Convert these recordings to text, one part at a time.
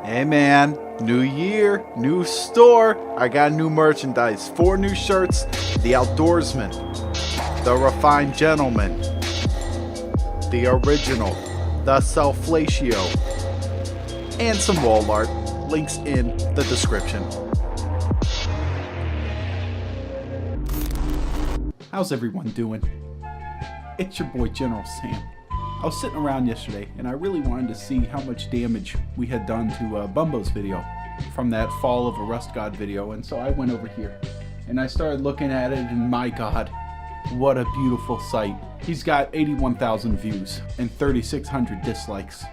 Hey man, new year, new store. I got new merchandise, 4 new shirts, the Outdoorsman, the Refined Gentleman, the Original, the Selflatio, and some wall art. Links in the description. How's everyone doing? It's your boy General Sam. I was sitting around yesterday and I really wanted to see how much damage we had done to Bumbo's video from that Fall of a Rust God video, and so I went over here and I started looking at it, and my god, what a beautiful sight. He's got 81,000 views and 3,600 dislikes.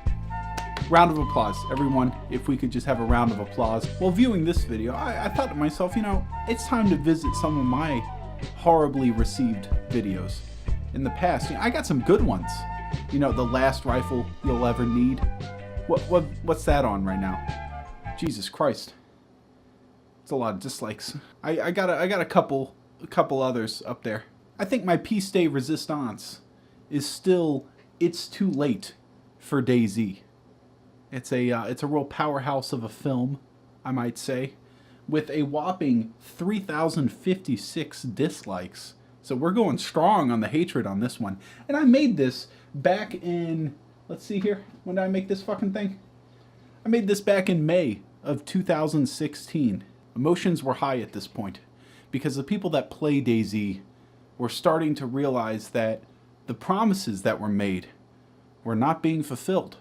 Round of applause, everyone. If we could just have a round of applause. While viewing this video, I thought to myself, it's time to visit some of my horribly received videos. In the past, I got some good ones. The last rifle you'll ever need. What's that on right now? Jesus Christ. It's a lot of dislikes. I got a couple others up there. I think my piece de resistance is still It's Too Late for DayZ. It's a real powerhouse of a film, I might say, with a whopping 3,056 dislikes. So we're going strong on the hatred on this one. And I made this back in, let's see here, when did I make this fucking thing? I made this back in May of 2016. Emotions were high at this point because the people that play DayZ were starting to realize that the promises that were made were not being fulfilled,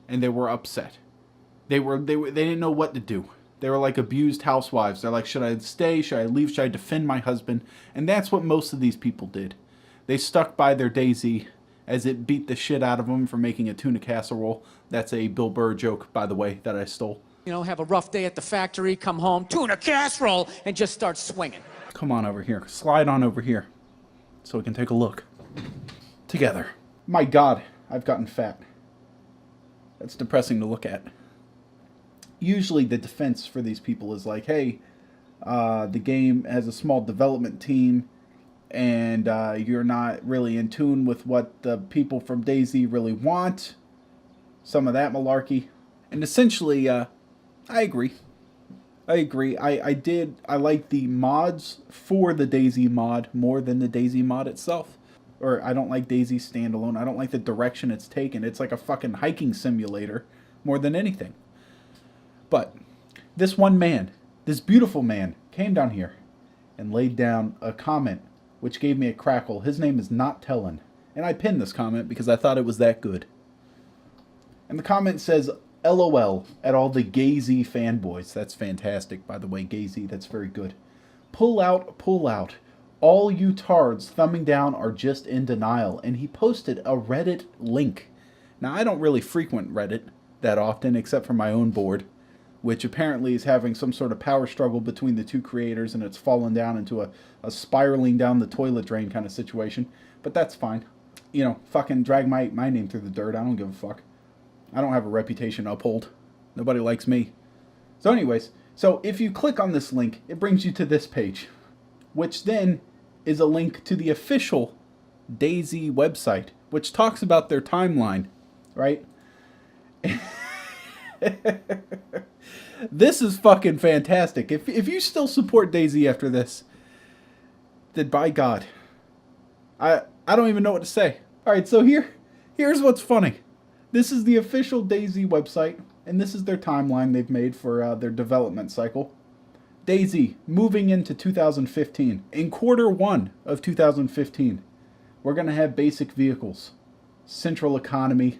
and they were upset. They didn't know what to do. They were like abused housewives. They're like, should I stay? Should I leave? Should I defend my husband? And that's what most of these people did. They stuck by their DayZ as it beat the shit out of them for making a tuna casserole. That's a Bill Burr joke, by the way, that I stole. Have a rough day at the factory, come home, tuna casserole, and just start swinging. Come on over here. Slide on over here so we can take a look together. My God, I've gotten fat. That's depressing to look at. Usually the defense for these people is like, hey, the game has a small development team and you're not really in tune with what the people from DayZ really want. Some of that malarkey. And essentially, I agree. I like the mods for the DayZ mod more than the DayZ mod itself. Or I don't like DayZ standalone. I don't like the direction it's taken. It's like a fucking hiking simulator more than anything. But this one man, this beautiful man, came down here and laid down a comment which gave me a crackle. His name is Not Tellin'. And I pinned this comment because I thought it was that good. And the comment says, LOL at all the DayZ fanboys. That's fantastic, by the way, DayZ. That's very good. Pull out, pull out. All you tards thumbing down are just in denial. And he posted a Reddit link. Now, I don't really frequent Reddit that often, except for my own board, which apparently is having some sort of power struggle between the two creators, and it's fallen down into a spiraling down the toilet drain kind of situation. But that's fine. Fucking drag my name through the dirt. I don't give a fuck. I don't have a reputation to uphold. Nobody likes me. So anyways, so if you click on this link, it brings you to this page, which then is a link to the official DayZ website, which talks about their timeline, right? This is fucking fantastic. If you still support DayZ after this, then by God, I don't even know what to say. All right, so here's what's funny. This is the official DayZ website, and this is their timeline they've made for their development cycle. DayZ moving into 2015. In Q1 of 2015, we're gonna have basic vehicles, central economy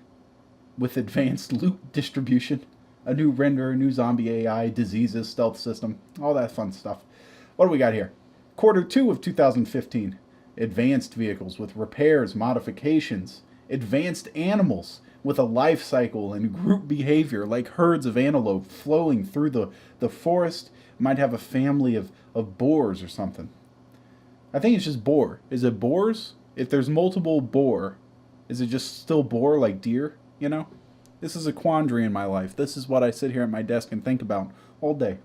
with advanced loot distribution, a new renderer, new zombie AI, diseases, stealth system, all that fun stuff. What do we got here? Q2 of 2015. Advanced vehicles with repairs, modifications, advanced animals with a life cycle and group behavior like herds of antelope flowing through the forest. Might have a family of boars or something. I think it's just boar. Is it boars? If there's multiple boar, is it just still boar like deer? This is a quandary in my life. This is what I sit here at my desk and think about all day.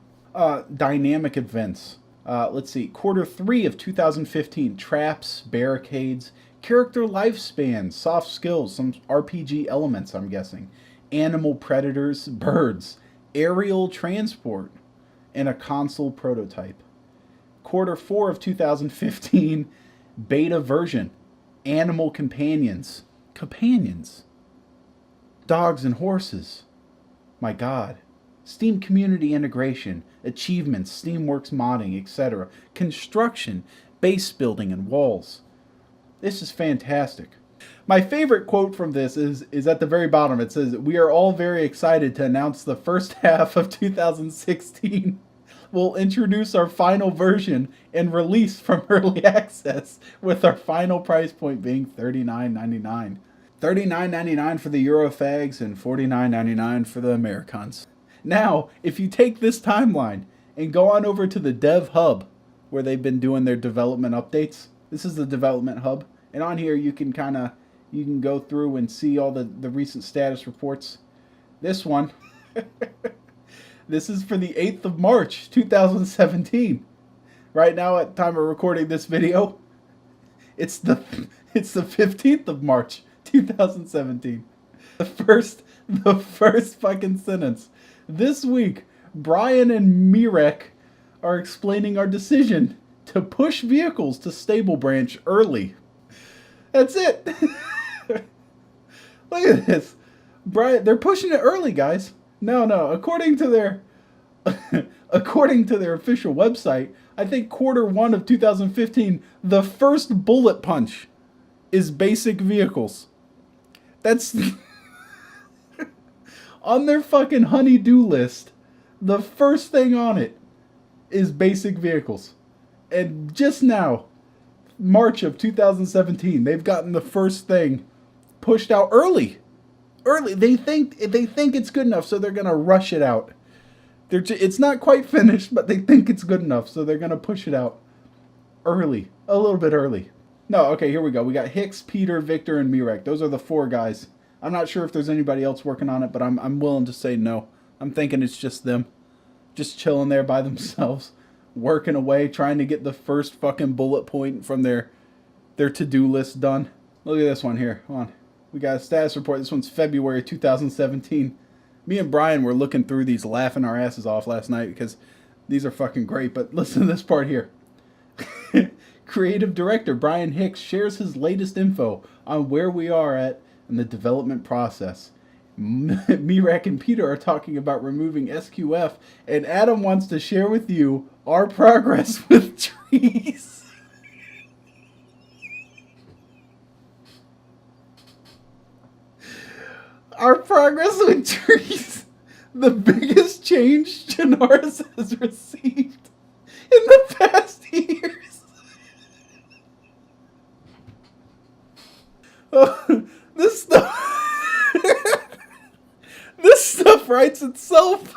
Dynamic events. Let's see. Q3 of 2015. Traps, barricades, character lifespan, soft skills, some RPG elements, I'm guessing. Animal predators, birds, aerial transport, and a console prototype. Q4 of 2015, beta version, animal companions. Companions. Dogs and horses. My God. Steam community integration, achievements, Steamworks modding, etc. Construction, base building, and walls. This is fantastic. My favorite quote from this is at the very bottom. It says, "We are all very excited to announce the first half of 2016 will introduce our final version and release from early access, with our final price point being $39.99. $39.99 for the Eurofags and $49.99 for the Americans." Now, if you take this timeline and go on over to the Dev Hub, where they've been doing their development updates. This is the development hub. And on here, you can go through and see all the recent status reports. This one, this is for the 8th of March, 2017. Right now, at the time of recording this video, it's the 15th of March, 2017. The first fucking sentence. This week, Brian and Mirek are explaining our decision to push vehicles to Stable Branch early. That's it. Look at this. Brian, they're pushing it early, guys. No. According to their official website, I think Q1 of 2015, the first bullet punch is basic vehicles. That's on their fucking honey-do list. The first thing on it is basic vehicles. And just now, March of 2017, they've gotten the first thing pushed out early. They think it's good enough, so they're gonna rush it out. It's not quite finished, but they think it's good enough, so they're gonna push it out early, a little bit early. No, okay, here we go. We got Hicks, Peter, Victor, and Mirek. Those are the 4 guys. I'm not sure if there's anybody else working on it, but I'm willing to say no. I'm thinking it's just them, just chilling there by themselves, working away, trying to get the first fucking bullet point from their to-do list done. Look at this one here. Hold on. We got a status report. This one's February 2017. Me and Brian were looking through these, laughing our asses off last night because these are fucking great. But listen to this part here. Creative director Brian Hicks shares his latest info on where we are at in the development process. Mirek and Peter are talking about removing SQF, and Adam wants to share with you our progress with trees. Our progress with trees. The biggest change Chernarus has received in the past years. Oh, this stuff writes itself.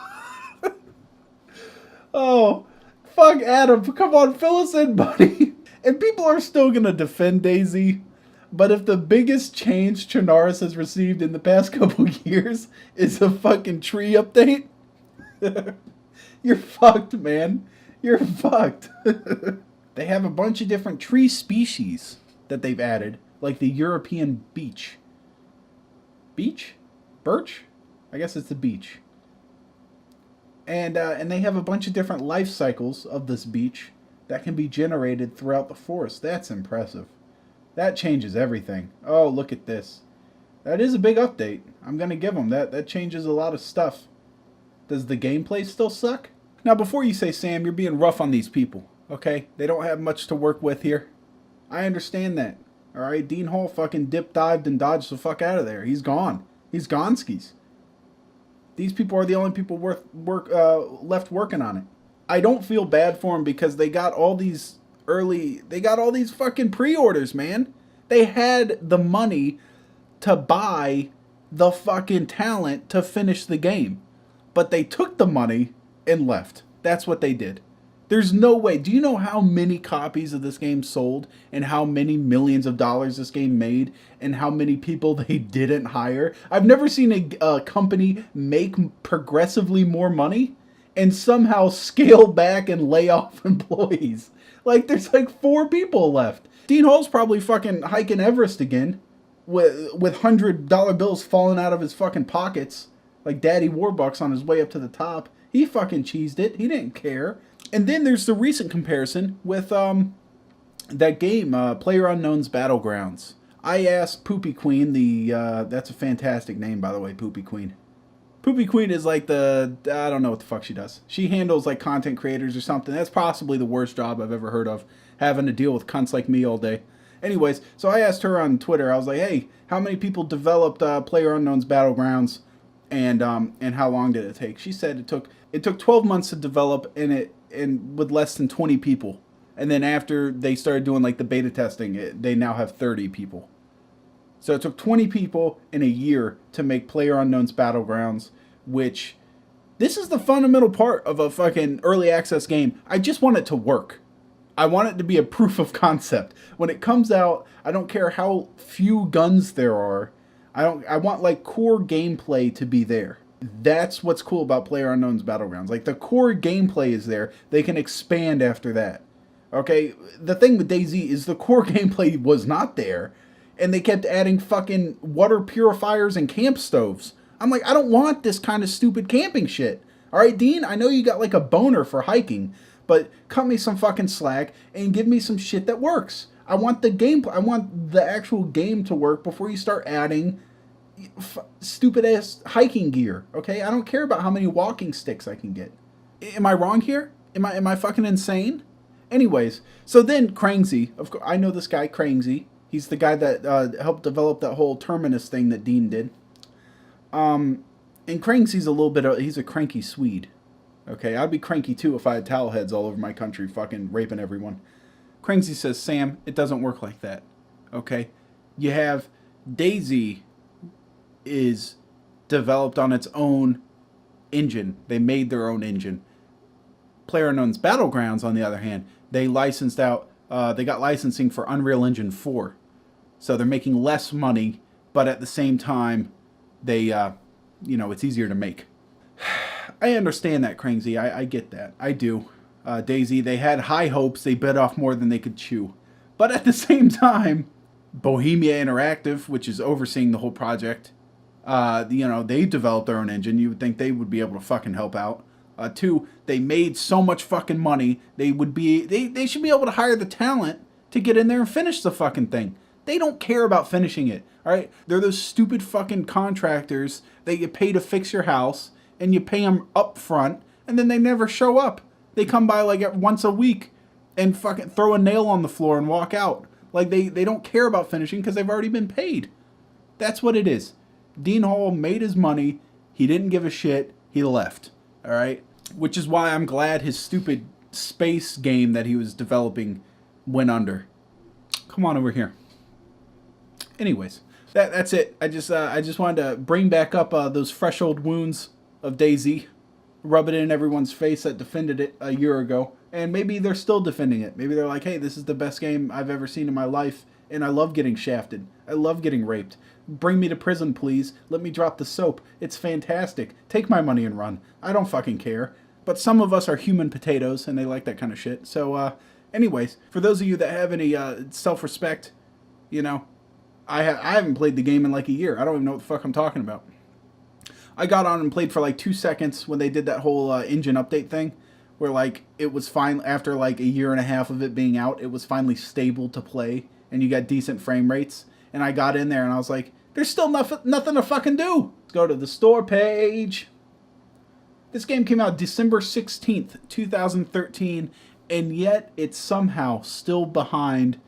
Oh, fuck Adam. Come on, fill us in, buddy. And people are still going to defend DayZ. But if the biggest change Chernarus has received in the past couple years is a fucking tree update, you're fucked, man. You're fucked. They have a bunch of different tree species that they've added, like the European beech. Beech? Birch? I guess it's the beech. And they have a bunch of different life cycles of this beech that can be generated throughout the forest. That's impressive. That changes everything. Oh, look at this. That is a big update. I'm going to give them that. That changes a lot of stuff. Does the gameplay still suck? Now, before you say, Sam, you're being rough on these people, okay? They don't have much to work with here. I understand that. All right, Dean Hall fucking dip-dived and dodged the fuck out of there. He's gone. He's goneskis. These people are the only people left working on it. I don't feel bad for them because they got all these fucking pre-orders, man. They had the money to buy the fucking talent to finish the game. But they took the money and left. That's what they did. There's no way. Do you know how many copies of this game sold and how many millions of dollars this game made and how many people they didn't hire? I've never seen a company make progressively more money and somehow scale back and lay off employees. Like, there's like 4 people left. Dean Hall's probably fucking hiking Everest again with $100 bills falling out of his fucking pockets. like Daddy Warbucks on his way up to the top. He fucking cheesed it. He didn't care. And then there's the recent comparison with that game, PlayerUnknown's Battlegrounds. I asked Poopy Queen, that's a fantastic name, by the way, Poopy Queen. Poopy Queen is like I don't know what the fuck she does. She handles like content creators or something. That's possibly the worst job I've ever heard of, having to deal with cunts like me all day. Anyways, so I asked her on Twitter, I was like, hey, how many people developed PlayerUnknown's Battlegrounds, and how long did it take? She said it took 12 months to develop, and with less than 20 people. And then after they started doing like the beta testing, they now have 30 people. So it took 20 people in a year to make PlayerUnknown's Battlegrounds, which, this is the fundamental part of a fucking early access game. I just want it to work. I want it to be a proof of concept. When it comes out, I don't care how few guns there are. I want like core gameplay to be there. That's what's cool about PlayerUnknown's Battlegrounds. Like the core gameplay is there. They can expand after that. Okay, the thing with DayZ is the core gameplay was not there, and they kept adding fucking water purifiers and camp stoves. I'm like, I don't want this kind of stupid camping shit. All right, Dean, I know you got like a boner for hiking, but cut me some fucking slack and give me some shit that works. I want the gameplay. I want the actual game to work before you start adding stupid ass hiking gear. Okay, I don't care about how many walking sticks I can get. Am I wrong here? Am I fucking insane? Anyways, so then Crangsy, of course, I know this guy Crangsy. He's the guy that helped develop that whole Terminus thing that Dean did. And Crangsy's he's a cranky Swede. Okay, I'd be cranky too if I had towel heads all over my country fucking raping everyone. Crangsy says, Sam, it doesn't work like that. Okay? You have DayZ is developed on its own engine. They made their own engine. PlayerUnknown's Battlegrounds, on the other hand, they licensed out, they got licensing for Unreal Engine 4. So they're making less money, but at the same time, they, it's easier to make. I understand that, Crangsy. I get that. I do. DayZ, they had high hopes. They bit off more than they could chew. But at the same time, Bohemia Interactive, which is overseeing the whole project, they developed their own engine. You would think they would be able to fucking help out. Two, they made so much fucking money, they should be able to hire the talent to get in there and finish the fucking thing. They don't care about finishing it, alright? They're those stupid fucking contractors that you pay to fix your house, and you pay them up front, and then they never show up. They come by like once a week and fucking throw a nail on the floor and walk out. Like they don't care about finishing because they've already been paid. That's what it is. Dean Hall made his money, he didn't give a shit, he left, alright? Which is why I'm glad his stupid space game that he was developing went under. Come on over here. Anyways, that's it. I just wanted to bring back up those fresh old wounds of DayZ, rub it in everyone's face that defended it a year ago, and maybe they're still defending it. Maybe they're like, hey, this is the best game I've ever seen in my life, and I love getting shafted. I love getting raped. Bring me to prison, please. Let me drop the soap. It's fantastic. Take my money and run. I don't fucking care. But some of us are human potatoes, and they like that kind of shit. So, anyways, for those of you that have any self-respect, I haven't played the game in like a year. I don't even know what the fuck I'm talking about. I got on and played for like 2 seconds when they did that whole engine update thing, where like it was fine after like a year and a half of it being out. It was finally stable to play, and you got decent frame rates. And I got in there, and I was like, there's still nothing to fucking do. Let's go to the store page. This game came out December 16th, 2013, and yet it's somehow still behind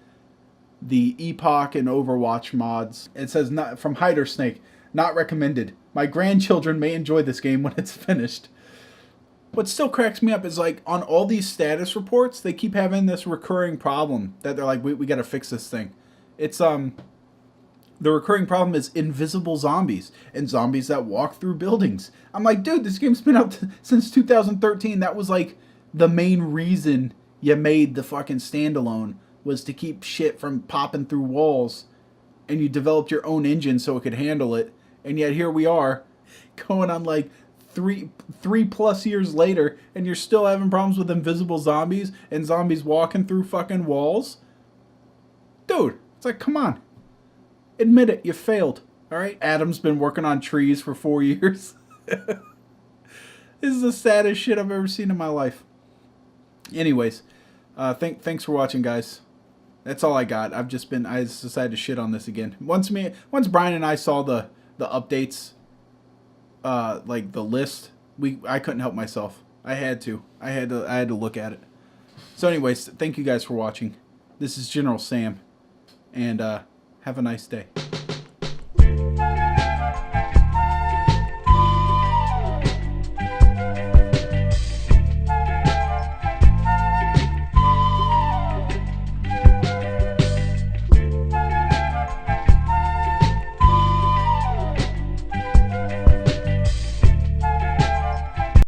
the Epoch and Overwatch mods. It says, not from Hider Snake, not recommended. My grandchildren may enjoy this game when it's finished. What still cracks me up is like on all these status reports, they keep having this recurring problem that they're like, we gotta fix this thing. It's the recurring problem is invisible zombies and zombies that walk through buildings. I'm like, dude, this game's been out since 2013. That was like the main reason you made the fucking standalone, was to keep shit from popping through walls, and you developed your own engine so it could handle it. And yet here we are, going on like three plus years later, and you're still having problems with invisible zombies and zombies walking through fucking walls. Dude, it's like, come on. Admit it, you failed. Alright? Adam's been working on trees for 4 years. This is the saddest shit I've ever seen in my life. Anyways, thanks for watching, guys. That's all I got. I just decided to shit on this again. Once Brian and I saw the updates, like the list, I couldn't help myself. I had to look at it. So anyways, thank you guys for watching. This is General Sam, and have a nice day.